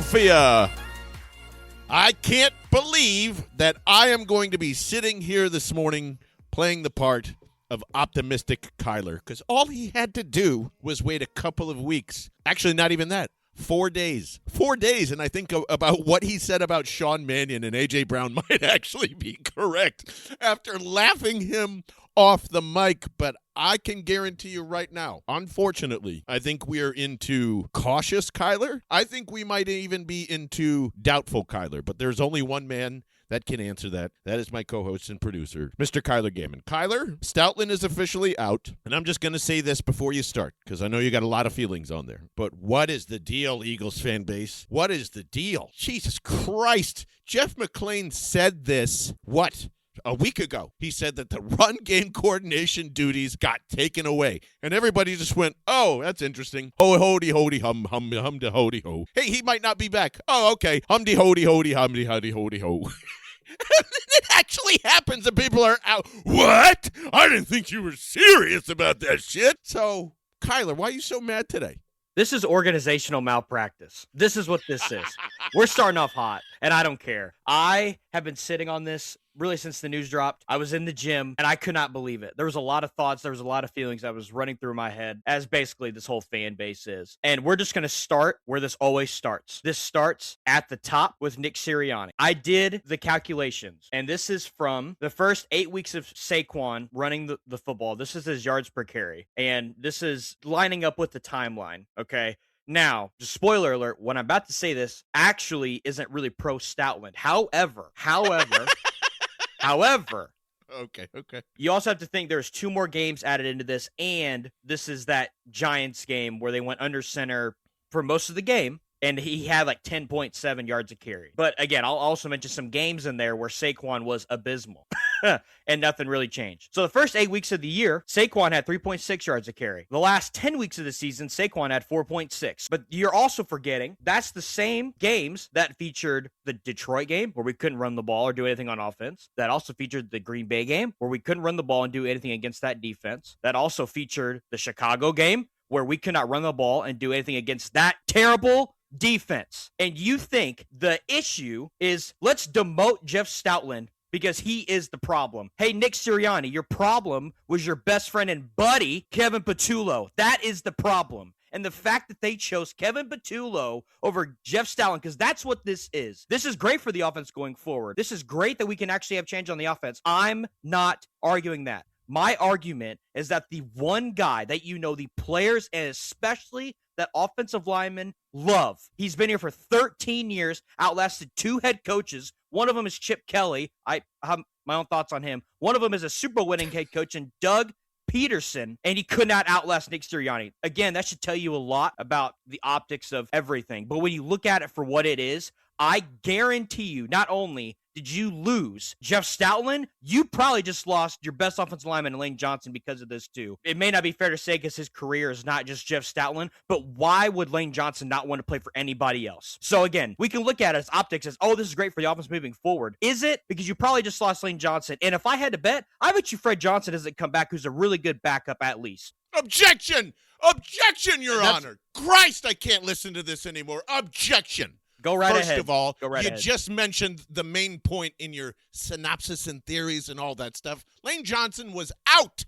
Philadelphia. I can't believe that I am going to be sitting here this morning playing the part of optimistic Kyler, because all he had to do was wait a couple of weeks. Actually, not even that. 4 days. 4 days, and I think about what he said about Sean Mannion and A.J. Brown might actually be correct after laughing him off the mic, but I can guarantee you right now, unfortunately, I think we are into cautious Kyler. I think we might even be into doubtful Kyler, but there's only one man that can answer that. That is my co-host and producer, Mr. Kyler Gaiman. Kyler, Stoutland is officially out, and I'm just going to say this before you start, because I know you got a lot of feelings on there. But what is the deal, Eagles fan base? What is the deal? Jesus Christ. Jeff McClain said this, a week ago. He said that the run game coordination duties got taken away. And everybody just went, oh, that's interesting. Oh, hody, hody, hum, hum, hum, de, hody, ho. Hey, he might not be back. Oh, okay. Humdy, hody, hody, humdy, hody, hody, ho. It actually happens and people are out. What? I didn't think you were serious about that shit. So, Kyler, why are you so mad today? This is organizational malpractice. This is what this is. We're starting off hot, and I don't care. I have been sitting on this really since the news dropped. I was in the gym, and I could not believe it. There was a lot of thoughts. There was a lot of feelings that was running through my head, as basically this whole fan base is. And we're just going to start where this always starts. This starts at the top with Nick Sirianni. I did the calculations, and this is from the first 8 weeks of Saquon running the football. This is his yards per carry, and this is lining up with the timeline, okay? Now, just spoiler alert, what I'm about to say this actually isn't really pro Stoutland. However, Okay. You also have to think there's 2 more games added into this, and this is that Giants game where they went under center for most of the game, and he had like 10.7 yards a carry. But again, I'll also mention some games in there where Saquon was abysmal. And nothing really changed. So the first 8 weeks of the year, Saquon had 3.6 yards a carry. The last 10 weeks of the season, Saquon had 4.6. But you're also forgetting that's the same games that featured the Detroit game where we couldn't run the ball or do anything on offense. That also featured the Green Bay game where we couldn't run the ball and do anything against that defense. That also featured the Chicago game where we could not run the ball and do anything against that terrible defense. And you think the issue is let's demote Jeff Stoutland because he is the problem. Hey, Nick Sirianni, your problem was your best friend and buddy, Kevin Patullo. That is the problem. And the fact that they chose Kevin Patullo over Jeff Stoutland, because that's what this is. This is great for the offense going forward. This is great that we can actually have change on the offense. I'm not arguing that. My argument is that the one guy that the players and especially that offensive linemen love. He's been here for 13 years, outlasted 2 head coaches. One of them is Chip Kelly. I have my own thoughts on him. One of them is a Super Bowl winning head coach, and Doug Peterson, and he could not outlast Nick Sirianni. Again, that should tell you a lot about the optics of everything. But when you look at it for what it is, I guarantee you, not only did you lose Jeff Stoutland, you probably just lost your best offensive lineman, Lane Johnson, because of this too. It may not be fair to say because his career is not just Jeff Stoutland, but why would Lane Johnson not want to play for anybody else? So again, we can look at it as optics as, oh, this is great for the offense moving forward. Is it? Because you probably just lost Lane Johnson. And if I had to bet, I bet you Fred Johnson doesn't come back, who's a really good backup at least. Objection! Objection, Your Honor! Christ, I can't listen to this anymore. Objection! Go right ahead. First of all, you ahead. just mentioned the main point in your synopsis and theories and all that stuff. Lane Johnson was out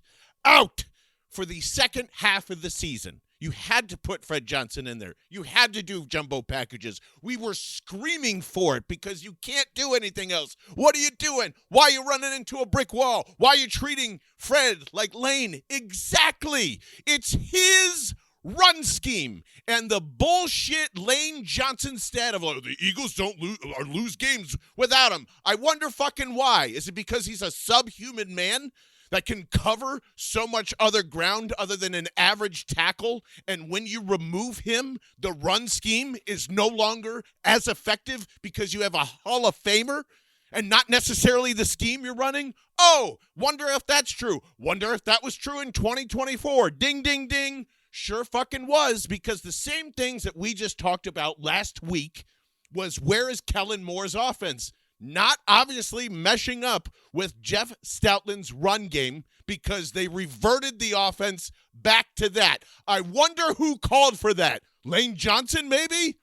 for the second half of the season. You had to put Fred Johnson in there. You had to do jumbo packages. We were screaming for it because you can't do anything else. What are you doing? Why are you running into a brick wall? Why are you treating Fred like Lane? Exactly. It's his run scheme and the bullshit Lane Johnson stat of the Eagles don't lose games without him. I wonder fucking why. Is it because he's a subhuman man that can cover so much other ground other than an average tackle, and when you remove him, the run scheme is no longer as effective because you have a Hall of Famer and not necessarily the scheme you're running? Oh, wonder if that's true. Wonder if that was true in 2024. Ding, ding, ding. Sure fucking was, because the same things that we just talked about last week was where is Kellen Moore's offense? Not obviously meshing up with Jeff Stoutland's run game because they reverted the offense back to that. I wonder who called for that. Lane Johnson, maybe?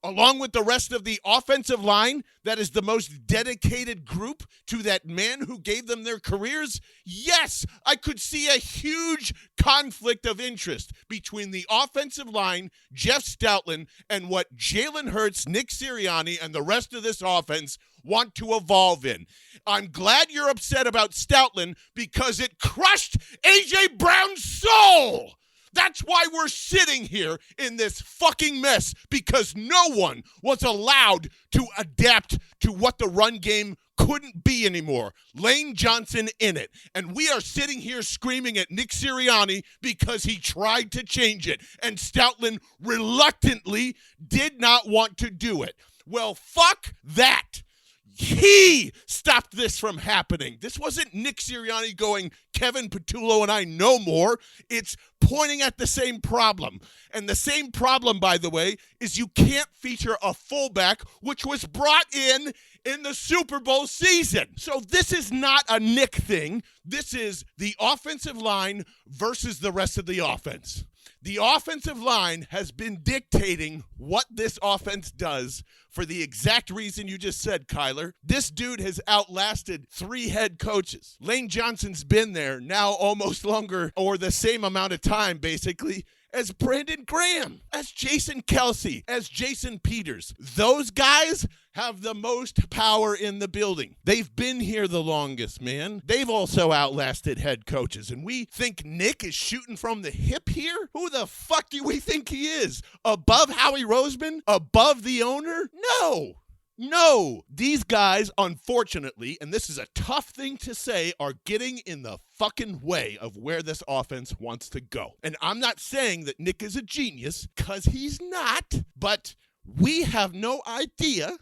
along with the rest of the offensive line that is the most dedicated group to that man who gave them their careers, yes, I could see a huge conflict of interest between the offensive line, Jeff Stoutland, and what Jalen Hurts, Nick Sirianni, and the rest of this offense want to evolve in. I'm glad you're upset about Stoutland because it crushed A.J. Brown's soul. That's why we're sitting here in this fucking mess, because no one was allowed to adapt to what the run game couldn't be anymore. Lane Johnson in it. And we are sitting here screaming at Nick Sirianni because he tried to change it. And Stoutland reluctantly did not want to do it. Well, fuck that. He stopped this from happening. This wasn't Nick Sirianni going, Kevin Patullo and I know more. It's pointing at the same problem. And the same problem, by the way, is you can't feature a fullback, which was brought in the Super Bowl season. So this is not a Nick thing. This is the offensive line versus the rest of the offense. The offensive line has been dictating what this offense does for the exact reason you just said, Kyler. This dude has outlasted 3 head coaches. Lane Johnson's been there now almost longer or the same amount of time, basically, as Brandon Graham, as Jason Kelsey, as Jason Peters. Those guys have the most power in the building. They've been here the longest, man. They've also outlasted head coaches. And we think Nick is shooting from the hip here? Who the fuck do we think he is? Above Howie Roseman? Above the owner? No, these guys, unfortunately, and this is a tough thing to say, are getting in the fucking way of where this offense wants to go. And I'm not saying that Nick is a genius, because he's not, but we have no idea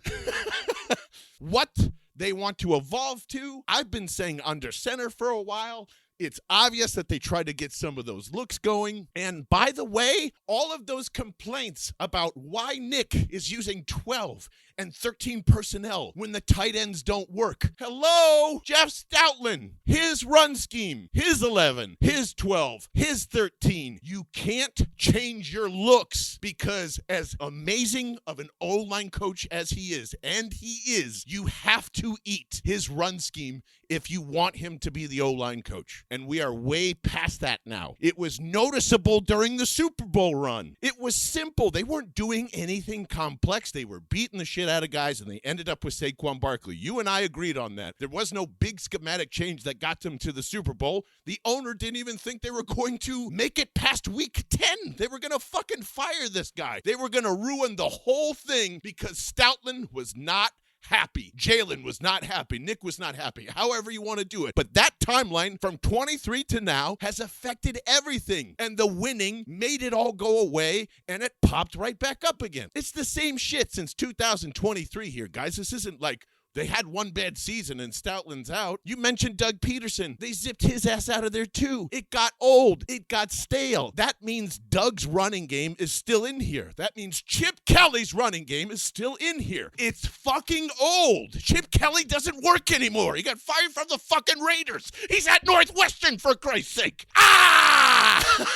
what they want to evolve to. I've been saying under center for a while. It's obvious that they tried to get some of those looks going. And by the way, all of those complaints about why Nick is using 12 and 13 personnel when the tight ends don't work. Hello, Jeff Stoutland, his run scheme, his 11, his 12, his 13. You can't change your looks because as amazing of an O-line coach as he is, and he is, you have to eat his run scheme if you want him to be the O-line coach. And we are way past that now. It was noticeable during the Super Bowl run. It was simple. They weren't doing anything complex. They were beating the shit out of guys, and they ended up with Saquon Barkley. You and I agreed on that. There was no big schematic change that got them to the Super Bowl. The owner didn't even think they were going to make it past week 10. They were going to fucking fire this guy. They were going to ruin the whole thing because Stoutland was not happy. Jalen was not happy. Nick was not happy. However you want to do it. But that timeline from 23 to now has affected everything. And the winning made it all go away, and it popped right back up again. It's the same shit since 2023 here, guys. This isn't like they had one bad season and Stoutland's out. You mentioned Doug Peterson. They zipped his ass out of there too. It got old. It got stale. That means Doug's running game is still in here. That means Chip Kelly's running game is still in here. It's fucking old. Chip Kelly doesn't work anymore. He got fired from the fucking Raiders. He's at Northwestern, for Christ's sake. Ah!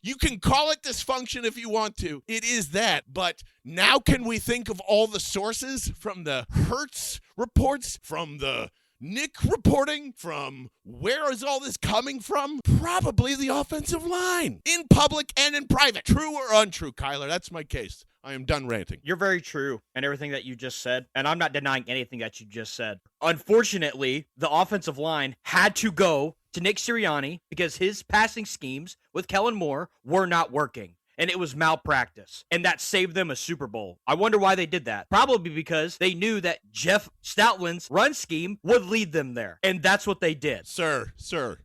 You can call it dysfunction if you want to. It is that. But now can we think of all the sources from the Hertz reports, from the Nick reporting, from where is all this coming from? Probably the offensive line. In public and in private. True or untrue, Kyler? That's my case. I am done ranting. You're very true in everything that you just said, and I'm not denying anything that you just said. Unfortunately, the offensive line had to go to Nick Sirianni because his passing schemes with Kellen Moore were not working. And it was malpractice. And that saved them a Super Bowl. I wonder why they did that. Probably because they knew that Jeff Stoutland's run scheme would lead them there. And that's what they did. Sir.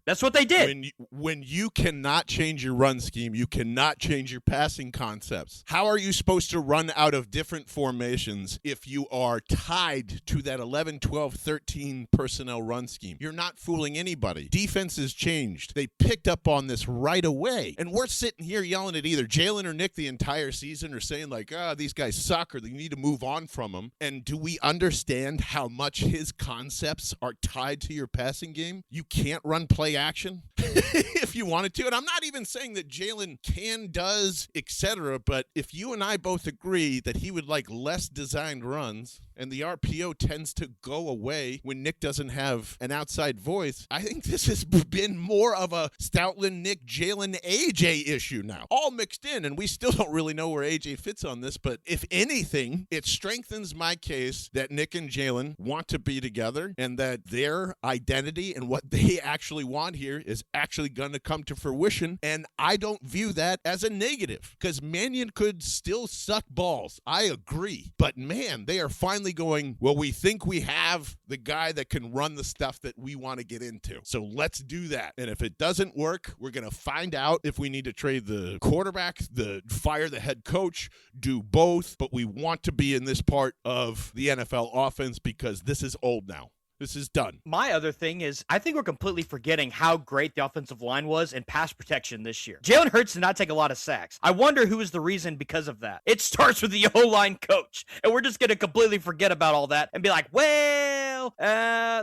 That's what they did. When you cannot change your run scheme, you cannot change your passing concepts. How are you supposed to run out of different formations if you are tied to that 11, 12, 13 personnel run scheme? You're not fooling anybody. Defenses changed. They picked up on this right away. And we're sitting here yelling at either Jalen or Nick the entire season are saying like, these guys suck or they need to move on from them? And do we understand how much his concepts are tied to your passing game? You can't run play action if you wanted to. And I'm not even saying that Jalen can, does, etc. But if you and I both agree that he would like less designed runs and the RPO tends to go away when Nick doesn't have an outside voice, I think this has been more of a Stoutland, Nick, Jalen, AJ issue now. All mixed in, and we still don't really know where AJ fits on this, but if anything, it strengthens my case that Nick and Jalen want to be together and that their identity and what they actually want here is actually going to come to fruition, and I don't view that as a negative, because Mannion could still suck balls. I agree, but man, they are finally going, well, we think we have the guy that can run the stuff that we want to get into. So let's do that. And if it doesn't work, we're going to find out if we need to trade the quarterback, fire the head coach, do both. But we want to be in this part of the NFL offense because this is old now. This is done. My other thing is, I think we're completely forgetting how great the offensive line was in pass protection this year. Jalen Hurts did not take a lot of sacks. I wonder who is the reason because of that. It starts with the OLine coach, and we're just going to completely forget about all that and be like, well,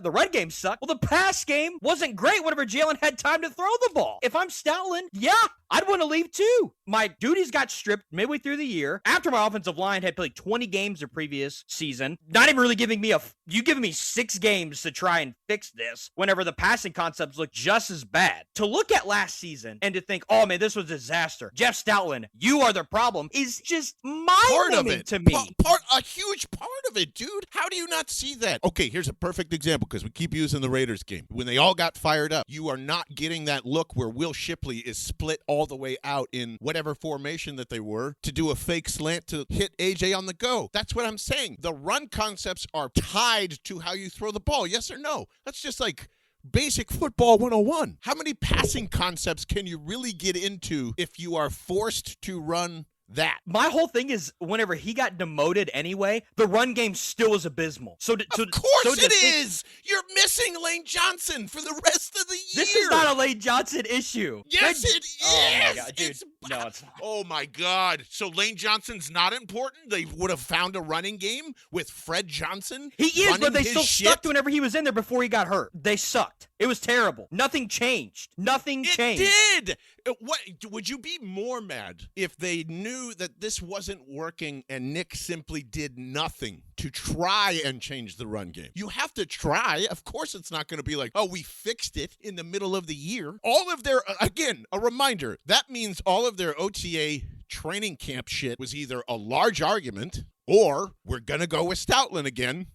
the run game sucked. Well, the pass game wasn't great whenever Jalen had time to throw the ball. If I'm Stoutland, yeah, I'd want to leave too. My duties got stripped midway through the year after my offensive line had played 20 games the previous season. Not even really giving me you giving me 6 games to try and fix this whenever the passing concepts look just as bad. To look at last season and to think, oh man, this was a disaster. Jeff Stoutland, you are the problem, is just mind-numbing to me. A huge part of it, dude. How do you not see that? Okay, here's a perfect example because we keep using the Raiders game. When they all got fired up, you are not getting that look where Will Shipley is split all the way out in whatever formation that they were to do a fake slant to hit AJ on the go. That's what I'm saying. The run concepts are tied to how you throw the ball. Yes or no? That's just like basic football 101. How many passing concepts can you really get into if you are forced to run that? My whole thing is whenever he got demoted anyway, the run game still was abysmal. Of course it is. You're missing Lane Johnson for the rest of the year. This is not a Lane Johnson issue. Yes, it is. Oh my God, dude. No, it's not. Oh my God. So Lane Johnson's not important? They would have found a running game with Fred Johnson? He is, but they still shit? sucked whenever he was in there before he got hurt. They sucked. It was terrible. Nothing changed. Nothing changed. It did. What would you be more mad if they knew that this wasn't working and Nick simply did nothing to try and change the run game? You have to try. Of course, it's not going to be like, oh, we fixed it in the middle of the year. All of their, again, a reminder, that means all of their OTA training camp shit was either a large argument or we're going to go with Stoutland again.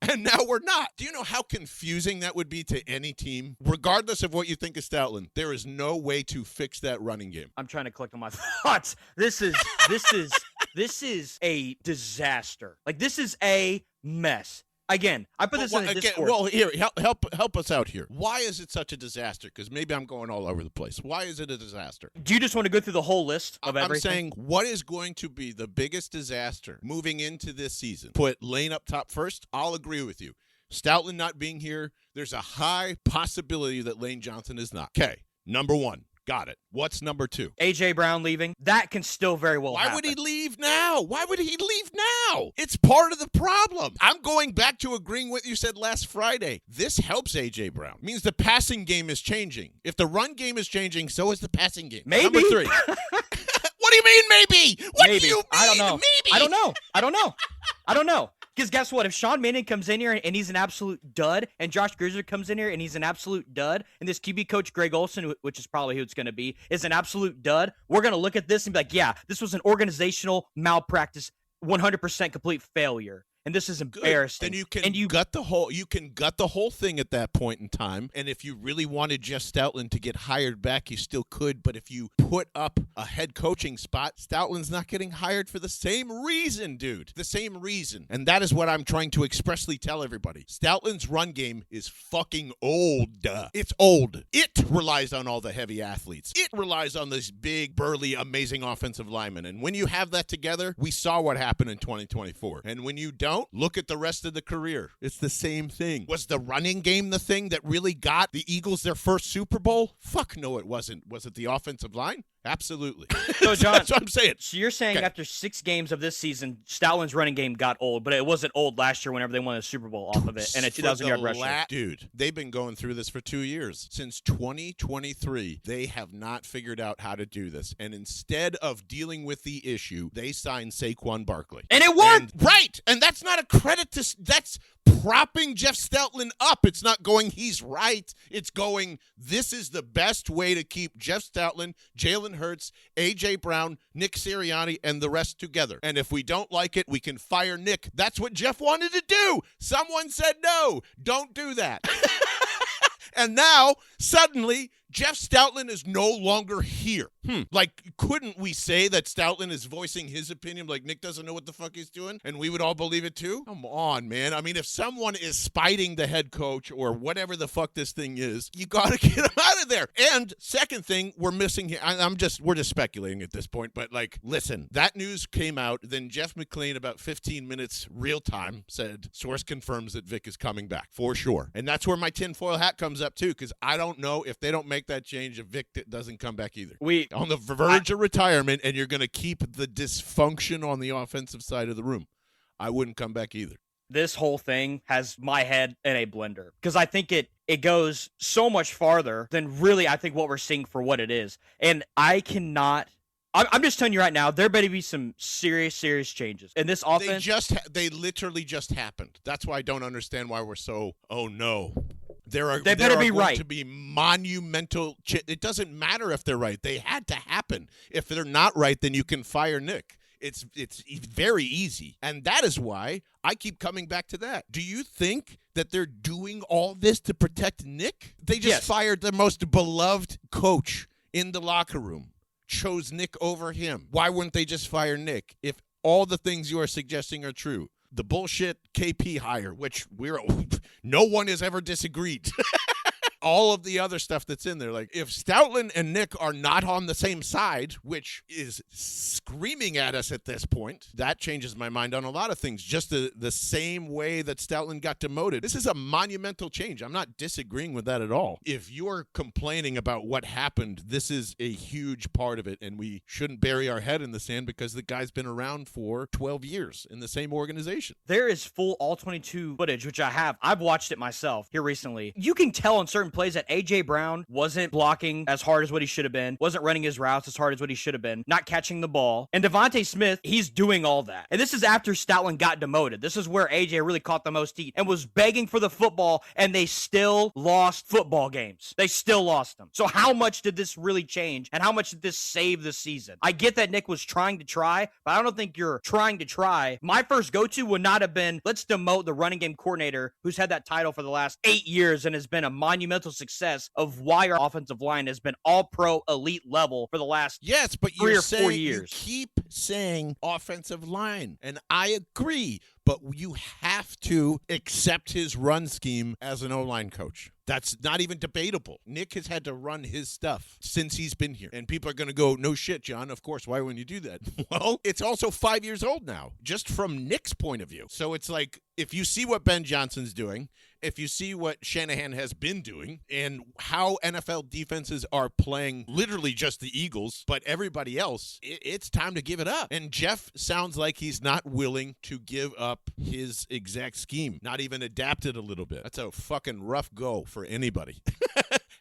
And now we're not. Do you know how confusing that would be to any team? Regardless of what you think of Stoutland, there is no way to fix that running game. I'm trying to collect on my thoughts. This is a disaster. Like, this is a mess. Again, I put this in the Discord. Well, here, help us out here. Why is it such a disaster? Because maybe I'm going all over the place. Why is it a disaster? Do you just want to go through the whole list of everything? I'm saying, what is going to be the biggest disaster moving into this season? Put Lane up top first. I'll agree with you. Stoutland not being here, there's a high possibility that Lane Johnson is not. Okay, number 1. Got it. What's number 2? A.J. Brown leaving. That can still very well happen. Why would he leave now? Why would he leave now? It's part of the problem. I'm going back to agreeing with what you said last Friday. This helps A.J. Brown. It means the passing game is changing. If the run game is changing, so is the passing game. Maybe. Number 3. What do you mean maybe? What do you mean? I don't know. Maybe. I don't know. Because guess what? If Sean Mannion comes in here and he's an absolute dud, and Josh Griswold comes in here and he's an absolute dud, and this QB coach Greg Olson, which is probably who it's going to be, is an absolute dud, we're going to look at this and be like, yeah, this was an organizational malpractice, 100% complete failure. And this is embarrassing. Then you can gut the whole thing at that point in time. And if you really wanted Jeff Stoutland to get hired back, you still could. But if you put up a head coaching spot, Stoutland's not getting hired for the same reason, dude. The same reason. And that is what I'm trying to expressly tell everybody. Stoutland's run game is fucking old. It's old. It relies on all the heavy athletes. It relies on this big, burly, amazing offensive lineman. And when you have that together, we saw what happened in 2024. And when you don't, look at the rest of the career. It's the same thing. Was the running game the thing that really got the Eagles their first Super Bowl? Fuck no, it wasn't. Was it the offensive line? Absolutely. So, John, That's what I'm saying. So you're saying Okay. after 6 games of this season, Stoutland's running game got old, but it wasn't old last year whenever they won a Super Bowl off of it and a 2,000-yard rusher. Dude, they've been going through this for 2 years. Since 2023, they have not figured out how to do this. And instead of dealing with the issue, they signed Saquon Barkley. And it worked! Right! And that's not a credit to... That's propping Jeff Stoutland up. It's not going, he's right. It's going, this is the best way to keep Jeff Stoutland, Jalen Hurts, A.J. Brown, Nick Sirianni, and the rest together. And if we don't like it, we can fire Nick. That's what Jeff wanted to do. Someone said no. Don't do that. And now, suddenly, Jeff Stoutland is no longer here. Like, couldn't we say that Stoutland is voicing his opinion, like Nick doesn't know what the fuck he's doing, and we would all believe it too? Come on, man. I mean, if someone is spiting the head coach or whatever the fuck this thing is, you got to get him out of there. And second thing, we're missing here. We're just speculating at this point, but like, listen, that news came out. Then Jeff McLean, about 15 minutes real time, said, source confirms that Vic is coming back for sure. And that's where my tinfoil hat comes up too, because I don't know if they don't make that change, if Vic doesn't come back either. On the verge of retirement, and you're going to keep the dysfunction on the offensive side of the room. I wouldn't come back either. This whole thing has my head in a blender because I think it goes so much farther than really I think what we're seeing for what it is. And I cannot... I'm just telling you right now, there better be some serious changes. And this offense... They literally just happened. That's why I don't understand why we're so, oh no. They better be right. To be monumental. It doesn't matter if they're right. They had to happen. If they're not right, then you can fire Nick. It's very easy. And that is why I keep coming back to that. Do you think that they're doing all this to protect Nick? They just fired the most beloved coach in the locker room, chose Nick over him. Why wouldn't they just fire Nick if all the things you are suggesting are true? The bullshit KP hire, which no one has ever disagreed. All of the other stuff that's in there. Like, if Stoutland and Nick are not on the same side, which is screaming at us at this point, that changes my mind on a lot of things. Just the same way that Stoutland got demoted. This is a monumental change. I'm not disagreeing with that at all. If you're complaining about what happened, this is a huge part of it, and we shouldn't bury our head in the sand because the guy's been around for 12 years in the same organization. There is full all-22 footage, which I have. I've watched it myself here recently. You can tell on certain plays that A.J. Brown wasn't blocking as hard as what he should have been, wasn't running his routes as hard as what he should have been, not catching the ball. And Devontae Smith, he's doing all that. And this is after Stoutland got demoted. This is where A.J. really caught the most heat and was begging for the football, and they still lost football games. They still lost them. So how much did this really change, and how much did this save the season? I get that Nick was trying to try, but I don't think you're trying to try. My first go-to would not have been, let's demote the running game coordinator who's had that title for the last 8 years and has been a monumental success of why our offensive line has been all-pro elite level for the last 3 or 4 years. You keep saying offensive line, and I agree, but you have to accept his run scheme as an O-line coach. That's not even debatable. Nick has had to run his stuff since he's been here. And people are going to go, no shit, John. Of course, why wouldn't you do that? Well, it's also 5 years old now, just from Nick's point of view. So it's like, if you see what Ben Johnson's doing, if you see what Shanahan has been doing, and how NFL defenses are playing literally just the Eagles, but everybody else, it's time to give it up. And Jeff sounds like he's not willing to give up his exact scheme, not even adapt it a little bit. That's a fucking rough go for anybody.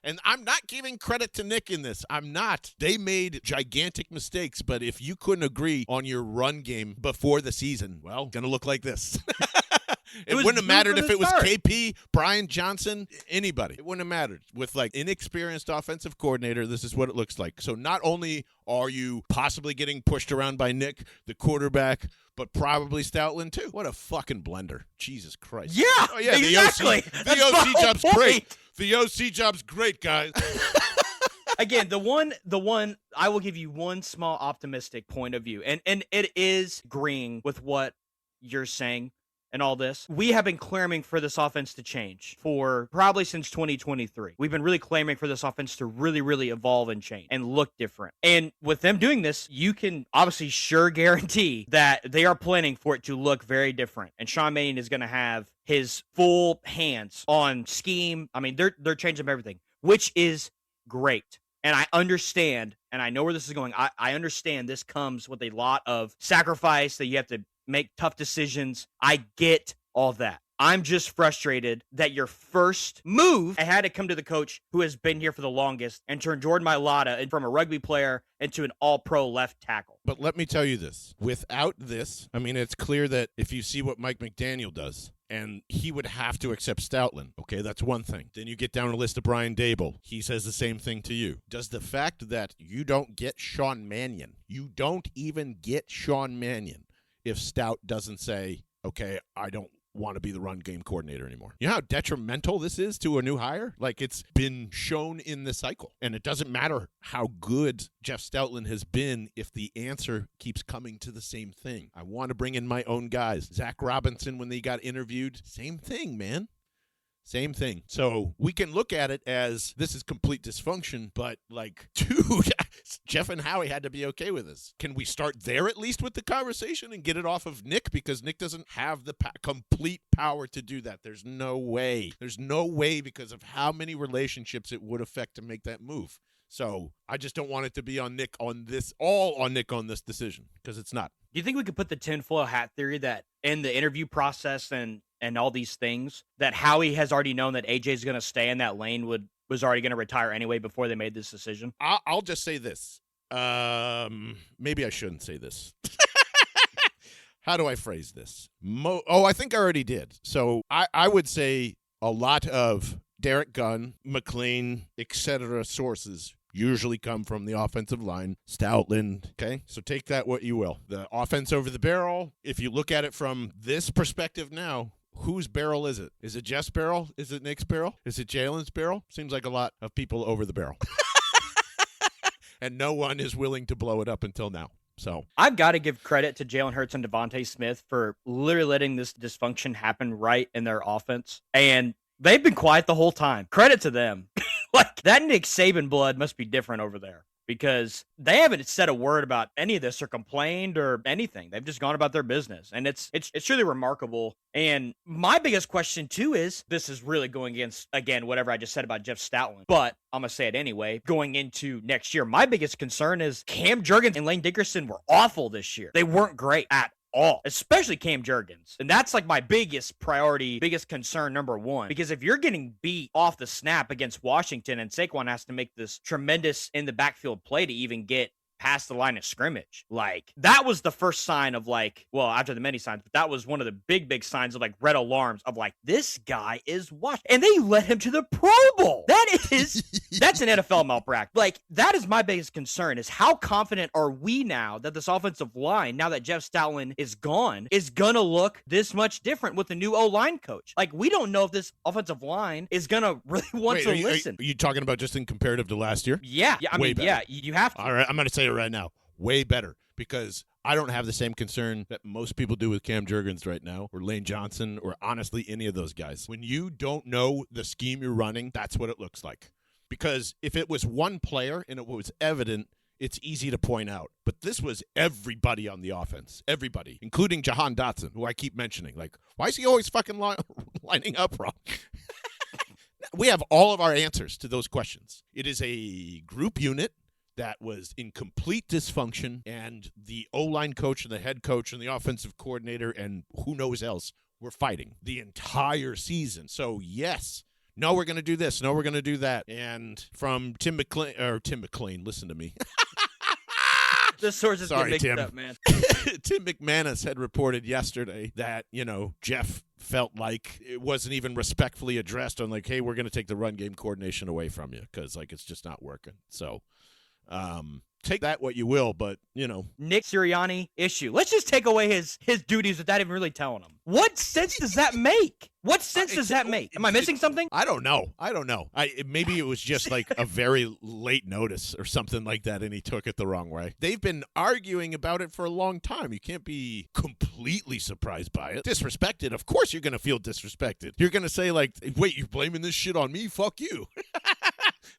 And I'm not giving credit to Nick in this. I'm not. They made gigantic mistakes, but if you couldn't agree on your run game before the season, well, it's going to look like this. It wouldn't have mattered if it was KP, Brian Johnson, anybody. It wouldn't have mattered. With like inexperienced offensive coordinator, this is what it looks like. So not only are you possibly getting pushed around by Nick, the quarterback, but probably Stoutland too. What a fucking blender. Jesus Christ. Yeah, oh, yeah, exactly. The OC job's great. The OC job's great, guys. Again, the one I will give you one small optimistic point of view, and it is agreeing with what you're saying. And all this, we have been clamoring for this offense to change for probably since 2023. We've been really clamoring for this offense to really evolve and change and look different. And with them doing this, you can obviously sure guarantee that they are planning for it to look very different. And Sean Mannion is going to have his full hands on scheme. I mean, they're changing everything, which is great. And I understand, and I know where this is going. I understand this comes with a lot of sacrifice, that you have to make tough decisions. I get all that. I'm just frustrated that your first move had to come to the coach who has been here for the longest and turn Jordan Mailata from a rugby player into an all-pro left tackle. But let me tell you this. Without this, I mean, it's clear that if you see what Mike McDaniel does, and he would have to accept Stoutland. Okay, that's one thing. Then you get down a list of Brian Dable. He says the same thing to you. Does the fact that you don't get Sean Mannion, you don't even get Sean Mannion, if Stout doesn't say, okay, I don't want to be the run game coordinator anymore. You know how detrimental this is to a new hire? Like, it's been shown in the cycle. And it doesn't matter how good Jeff Stoutland has been if the answer keeps coming to the same thing. I want to bring in my own guys. Zach Robinson, when they got interviewed, same thing, man. Same thing. So we can look at it as this is complete dysfunction, but like, dude, Jeff and Howie had to be okay with this. Can we start there at least with the conversation and get it off of Nick? Because Nick doesn't have the complete power to do that. There's no way. There's no way because of how many relationships it would affect to make that move. So I just don't want it to be on Nick on this, all on Nick on this decision, because it's not. Do you think we could put the tinfoil hat theory that in the interview process and all these things, that Howie has already known that AJ is going to stay in that lane, was already going to retire anyway before they made this decision? I'll just say this. Maybe I shouldn't say this. How do I phrase this? I think I already did. So I would say a lot of Derek Gunn, McLean, etc. sources usually come from the offensive line, Stoutland, okay? So take that what you will. The offense over the barrel, if you look at it from this perspective now, whose barrel is it? Is it Jeff's barrel? Is it Nick's barrel? Is it Jalen's barrel? Seems like a lot of people over the barrel. And no one is willing to blow it up until now. So I've got to give credit to Jalen Hurts and Devontae Smith for literally letting this dysfunction happen right in their offense. And they've been quiet the whole time. Credit to them. Like, that Nick Saban blood must be different over there, because they haven't said a word about any of this or complained or anything. They've just gone about their business, and it's truly remarkable. And my biggest question too is, this is really going against, again, whatever I just said about Jeff Stoutland, but I'm gonna say it anyway. Going into next year, my biggest concern is Cam Jurgens and Lane Dickerson were awful this year. They weren't great at all, especially Cam Jurgens. And that's like my biggest priority, biggest concern, number one. Because if you're getting beat off the snap against Washington and Saquon has to make this tremendous in the backfield play to even get past the line of scrimmage, like, that was the first sign of, like, well, after the many signs, but that was one of the big signs of, like, red alarms of, like, this guy is washed. And they led him to the Pro Bowl. That's an NFL malpractice. Like, that is my biggest concern, is how confident are we now that this offensive line, now that Jeff Stoutland is gone, is gonna look this much different with the new O-line coach? Like, we don't know if this offensive line is gonna really want to listen. Are you talking about just in comparative to last year? Yeah. I mean, yeah, you have to. All right, I'm going to say it right now. Way better, because I don't have the same concern that most people do with Cam Jurgens right now, or Lane Johnson, or honestly any of those guys. When you don't know the scheme you're running, that's what it looks like. Because if it was one player and it was evident, it's easy to point out. But this was everybody on the offense. Everybody, including Jahan Dotson, who I keep mentioning. Like, why is he always fucking lining up wrong? We have all of our answers to those questions. It is a group unit that was in complete dysfunction, and the O-line coach and the head coach and the offensive coordinator and who knows else were fighting the entire season. So, yes, no, we're going to do this. No, we're going to do that. And from Tim McLean, listen to me. The sources get mixed up, man. Tim McManus had reported yesterday that, Jeff felt like it wasn't even respectfully addressed on, like, hey, we're going to take the run game coordination away from you because, like, it's just not working. So, take that what you will, but, Nick Sirianni issue. Let's just take away his duties without even really telling him. What sense does that make? What sense does that make? Am I missing something? I don't know. Maybe it was just like a very late notice or something like that, and he took it the wrong way. They've been arguing about it for a long time. You can't be completely surprised by it. Disrespected. Of course you're going to feel disrespected. You're going to say, like, wait, you're blaming this shit on me? Fuck you.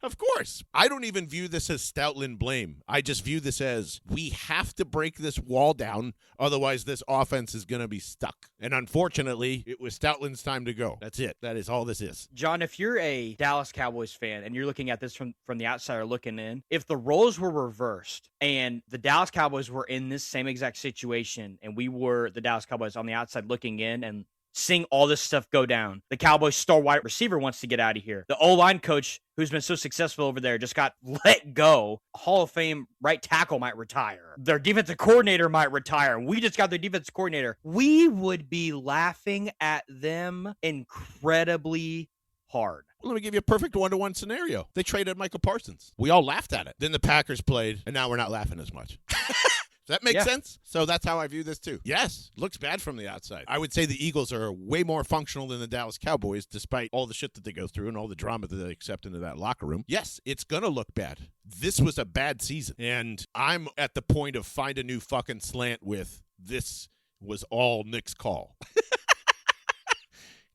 Of course. I don't even view this as Stoutland blame. I just view this as we have to break this wall down, otherwise this offense is going to be stuck. And unfortunately, it was Stoutland's time to go. That's it. That is all this is. John, if you're a Dallas Cowboys fan and you're looking at this from the outsider looking in, if the roles were reversed and the Dallas Cowboys were in this same exact situation and we were the Dallas Cowboys on the outside looking in and seeing all this stuff go down, the Cowboys star wide receiver wants to get out of here. The O-line coach who's been so successful over there just got let go. Hall of Fame right tackle might retire. Their defensive coordinator might retire. We just got their defensive coordinator. We would be laughing at them incredibly hard. Well, let me give you a perfect one-to-one scenario. They traded Michael Parsons. We all laughed at it. Then the Packers played, and now we're not laughing as much. Does that make sense? So that's how I view this too. Yes, looks bad from the outside. I would say the Eagles are way more functional than the Dallas Cowboys, despite all the shit that they go through and all the drama that they accept into that locker room. Yes, it's going to look bad. This was a bad season. And I'm at the point of find a new fucking slant with this was all Nick's call.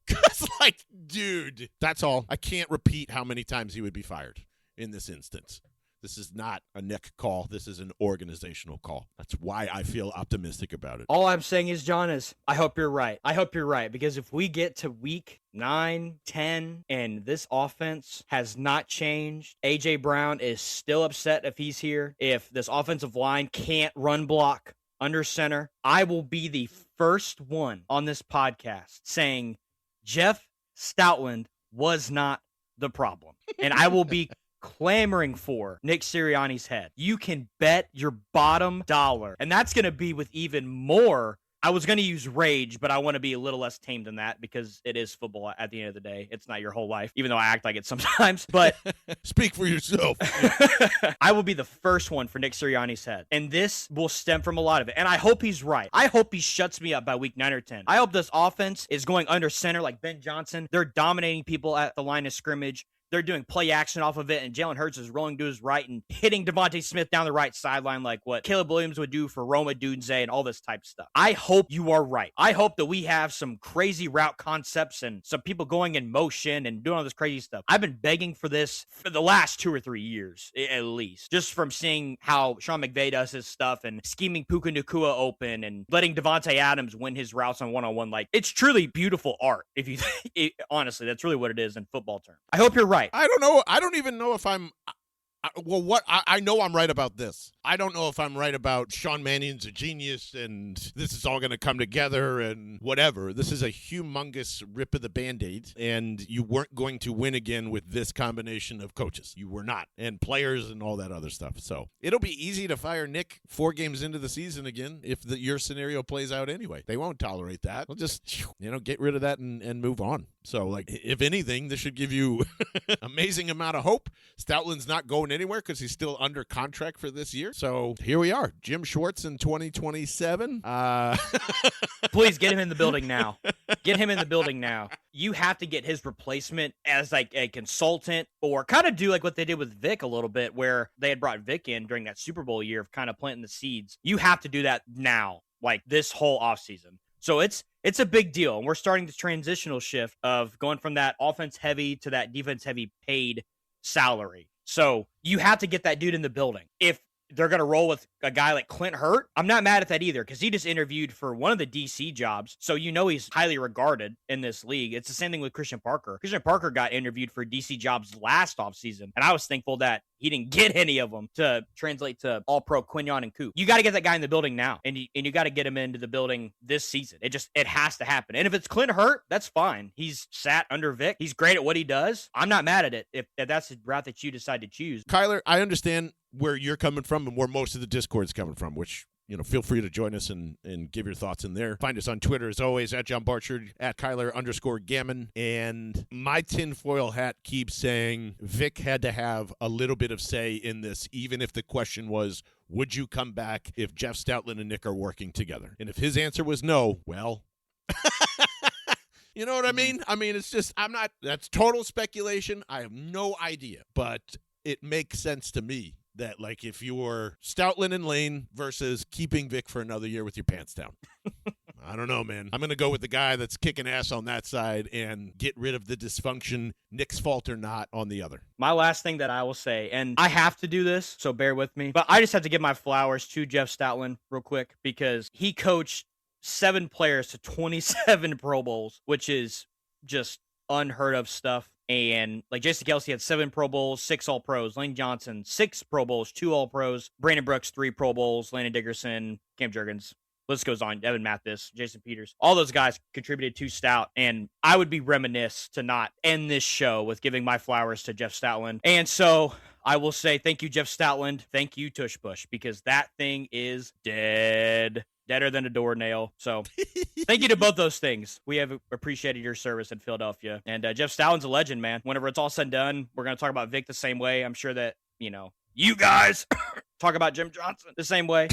Because, like, dude, that's all. I can't repeat how many times he would be fired in this instance. This is not a Nick call. This is an organizational call. That's why I feel optimistic about it. All I'm saying is, John, is I hope you're right. I hope you're right, because if we get to week 9, 10, and this offense has not changed, A.J. Brown is still upset if he's here. If this offensive line can't run block under center, I will be the first one on this podcast saying Jeff Stoutland was not the problem. And I will be clamoring for Nick Sirianni's head. You can bet your bottom dollar. And that's going to be with even more. I was going to use rage, but I want to be a little less tame than that because it is football at the end of the day. It's not your whole life, even though I act like it sometimes. But speak for yourself. I will be the first one for Nick Sirianni's head. And this will stem from a lot of it. And I hope he's right. I hope he shuts me up by week 9 or 10. I hope this offense is going under center like Ben Johnson. They're dominating people at the line of scrimmage. They're doing play action off of it, and Jalen Hurts is rolling to his right and hitting Devontae Smith down the right sideline like what Caleb Williams would do for Roma Dunze and all this type of stuff. I hope you are right. I hope that we have some crazy route concepts and some people going in motion and doing all this crazy stuff. I've been begging for this for the last 2 or 3 years, at least, just from seeing how Sean McVay does his stuff and scheming Puka Nacua open and letting Devontae Adams win his routes on one-on-one. Like, it's truly beautiful art. If you honestly, that's really what it is in football terms. I hope you're right. I don't know. I don't even know if I'm. I know I'm right about this. I don't know if I'm right about Sean Mannion's a genius and this is all going to come together and whatever. This is a humongous rip of the Band-Aid, and you weren't going to win again with this combination of coaches. You were not. And players and all that other stuff. So it'll be easy to fire Nick 4 games into the season again if your scenario plays out anyway. They won't tolerate that. They'll just, get rid of that and move on. So, like, if anything, this should give you amazing amount of hope. Stoutland's not going anywhere because he's still under contract for this year. So here we are. Jim Schwartz in 2027. Please get him in the building now. Get him in the building now. You have to get his replacement as like a consultant, or kind of do like what they did with Vic a little bit, where they had brought Vic in during that Super Bowl year of kind of planting the seeds. You have to do that now, like this whole offseason. So it's a big deal. And we're starting the transitional shift of going from that offense heavy to that defense heavy paid salary. So you have to get that dude in the building. If they're going to roll with a guy like Clint Hurt, I'm not mad at that either, because he just interviewed for one of the DC jobs. So he's highly regarded in this league. It's the same thing with Christian Parker. Christian Parker got interviewed for DC jobs last offseason, and I was thankful that he didn't get any of them to translate to All-Pro Quinyon and Coop. You got to get that guy in the building now, and you got to get him into the building this season. It has to happen. And if it's Clint Hurt, that's fine. He's sat under Vic. He's great at what he does. I'm not mad at it if that's the route that you decide to choose. Kyler, I understand where you're coming from and where most of the Discord's coming from, which, feel free to join us and give your thoughts in there. Find us on Twitter, as always, at John Barchard, at Kyler_Gammon. And my tinfoil hat keeps saying Vic had to have a little bit of say in this, even if the question was, would you come back if Jeff Stoutland and Nick are working together? And if his answer was no, well... You know what I mean? I mean, it's just, that's total speculation. I have no idea. But it makes sense to me that, like, if you're Stoutland and Lane versus keeping Vic for another year with your pants down. I don't know, man. I'm going to go with the guy that's kicking ass on that side and get rid of the dysfunction, Nick's fault or not, on the other. My last thing that I will say, and I have to do this, so bear with me, but I just have to give my flowers to Jeff Stoutland real quick because he coached 7 players to 27 Pro Bowls, which is just unheard of stuff. And like Jason Kelsey had 7 Pro Bowls, 6 All-Pros. Lane Johnson, 6 Pro Bowls, 2 All-Pros. Brandon Brooks, 3 Pro Bowls. Landon Dickerson, Cam Jurgens. List goes on. Evan Mathis, Jason Peters. All those guys contributed to Stout. And I would be remiss to not end this show with giving my flowers to Jeff Stoutland. And so I will say thank you, Jeff Stoutland. Thank you, Tush Push, because that thing is dead. Deader than a doornail. So thank you to both those things. We have appreciated your service in Philadelphia. And Jeff Stoutland's a legend, man. Whenever it's all said and done, we're going to talk about Vic the same way. I'm sure that, you guys talk about Jim Johnson the same way.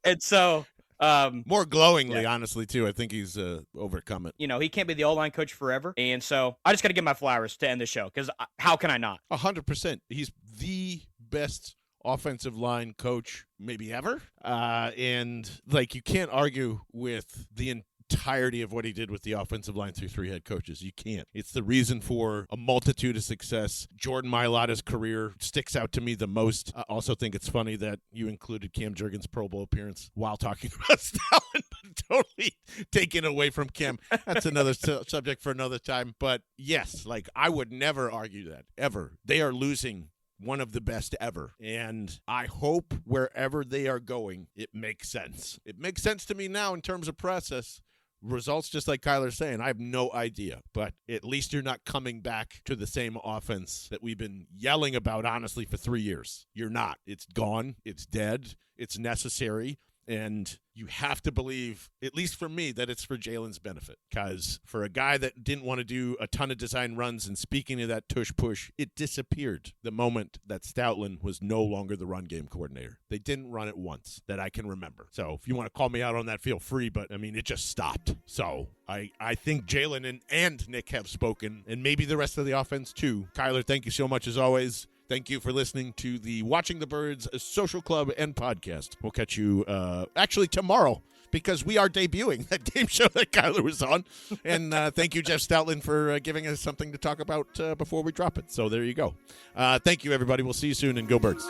And so... more glowingly, honestly, too. I think he's overcome it. He can't be the OLine coach forever. And so I just got to give my flowers to end the show because how can I not? 100%. He's the best offensive line coach maybe ever. And you can't argue with the entirety of what he did with the offensive line through 3 head coaches. You can't. It's the reason for a multitude of success. Jordan Mailata's career sticks out to me the most. I also think it's funny that you included Cam Jurgens' Pro Bowl appearance while talking about Stoutland, but totally taken away from Cam. That's another subject for another time. But yes, I would never argue that, ever. They are losing one of the best ever. And I hope wherever they are going, it makes sense. It makes sense to me now in terms of process. Results, just like Kyler's saying, I have no idea. But at least you're not coming back to the same offense that we've been yelling about, honestly, for 3 years. You're not. It's gone. It's dead. It's necessary. And you have to believe, at least for me, that it's for Jalen's benefit. Because for a guy that didn't want to do a ton of design runs, and speaking of that tush push, it disappeared the moment that Stoutland was no longer the run game coordinator. They didn't run it once that I can remember. So if you want to call me out on that, feel free. But, it just stopped. So I think Jalen and Nick have spoken, and maybe the rest of the offense too. Kyler, thank you so much as always. Thank you for listening to the Watching the Birds Social Club and podcast. We'll catch you actually tomorrow because we are debuting that game show that Kyler was on. And thank you, Jeff Stoutland, for giving us something to talk about before we drop it. So there you go. Thank you, everybody. We'll see you soon, and go Birds.